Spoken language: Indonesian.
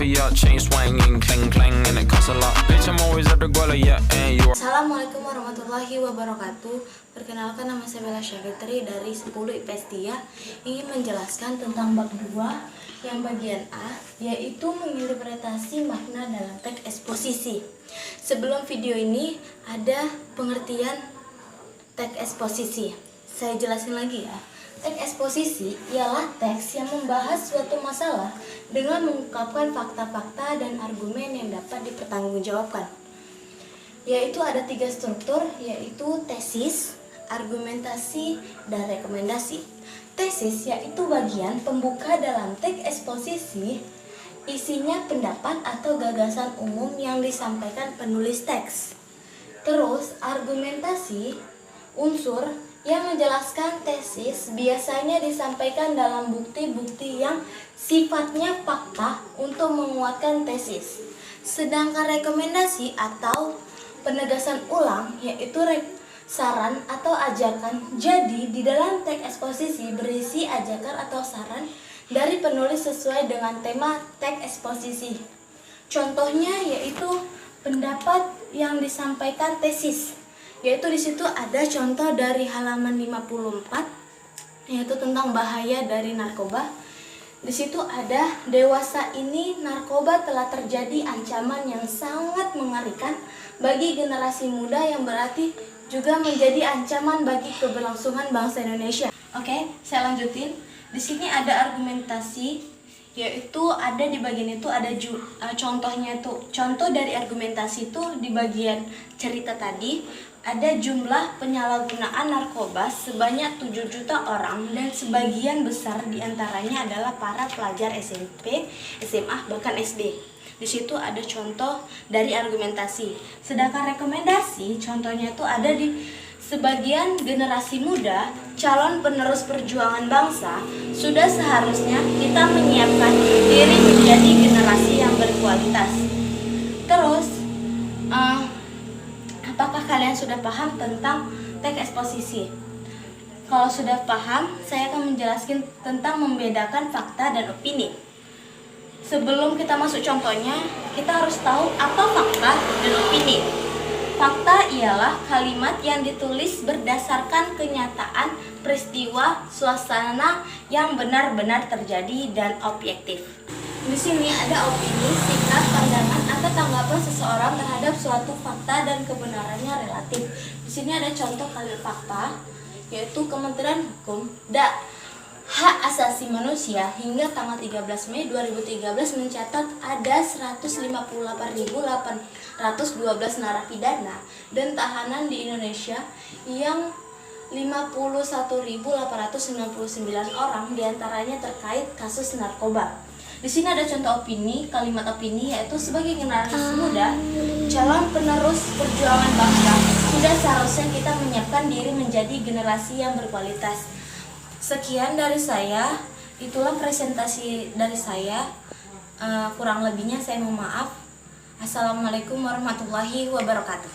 for your chain swinging, clang clang, and it costs a lot. Bitch, I'm always at the guala, yeah, and you are. Assalamualaikum warahmatullahi wabarakatuh. Perkenalkan, nama saya Bella Syafitri dari 10 IPS Dia. Ingin menjelaskan tentang bab 2 yang bagian A, yaitu menginterpretasi makna dalam teks eksposisi. Sebelum video ini ada pengertian teks eksposisi. Saya jelasin lagi ya. Teks eksposisi ialah teks yang membahas suatu masalah dengan mengungkapkan fakta-fakta dan argumen yang dapat dipertanggungjawabkan. Yaitu ada 3 struktur, yaitu tesis, argumentasi, dan rekomendasi. Tesis yaitu bagian pembuka dalam teks eksposisi, isinya pendapat atau gagasan umum yang disampaikan penulis teks. Terus argumentasi, unsur yang menjelaskan tesis biasanya disampaikan dalam bukti-bukti yang sifatnya fakta untuk menguatkan tesis. Sedangkan rekomendasi atau penegasan ulang yaitu saran atau ajakan. Jadi di dalam teks eksposisi berisi ajakan atau saran dari penulis sesuai dengan tema teks eksposisi. Contohnya yaitu pendapat yang disampaikan tesis. Yaitu di situ ada contoh dari halaman 54 yaitu tentang bahaya dari narkoba. Di situ ada, dewasa ini narkoba telah terjadi ancaman yang sangat mengerikan bagi generasi muda yang berarti juga menjadi ancaman bagi keberlangsungan bangsa Indonesia. Oke, saya lanjutin. Di sini ada argumentasi, yaitu ada di bagian itu ada contohnya tuh. Contoh dari argumentasi itu di bagian cerita tadi ada jumlah penyalahgunaan narkoba sebanyak 7 juta orang dan sebagian besar diantaranya adalah para pelajar SMP, SMA, bahkan SD. Di situ ada contoh dari argumentasi. Sedangkan rekomendasi contohnya itu ada di sebagian generasi muda, calon penerus perjuangan bangsa, sudah seharusnya kita menyiapkan diri menjadi generasi yang berkualitas. Terus, apakah kalian sudah paham tentang teks eksposisi? Kalau sudah paham, saya akan menjelaskan tentang membedakan fakta dan opini. Sebelum kita masuk contohnya, kita harus tahu apa fakta dan opini. Fakta ialah kalimat yang ditulis berdasarkan kenyataan, peristiwa, suasana yang benar-benar terjadi dan objektif. Di sini ada opini, sikap, pandangan atau tanggapan seseorang terhadap suatu fakta dan kebenarannya relatif. Di sini ada contoh kalimat fakta, yaitu Kementerian Hukum dan Hak Asasi Manusia hingga tanggal 13 Mei 2013 mencatat ada 158.812 narapidana dan tahanan di Indonesia yang 51.899 orang diantaranya terkait kasus narkoba. Di sini ada contoh opini, kalimat opini yaitu sebagai generasi muda, calon penerus perjuangan bangsa, sudah seharusnya kita menyiapkan diri menjadi generasi yang berkualitas. Sekian dari saya, itulah presentasi dari saya. Kurang lebihnya saya mohon maaf. Assalamualaikum warahmatullahi wabarakatuh.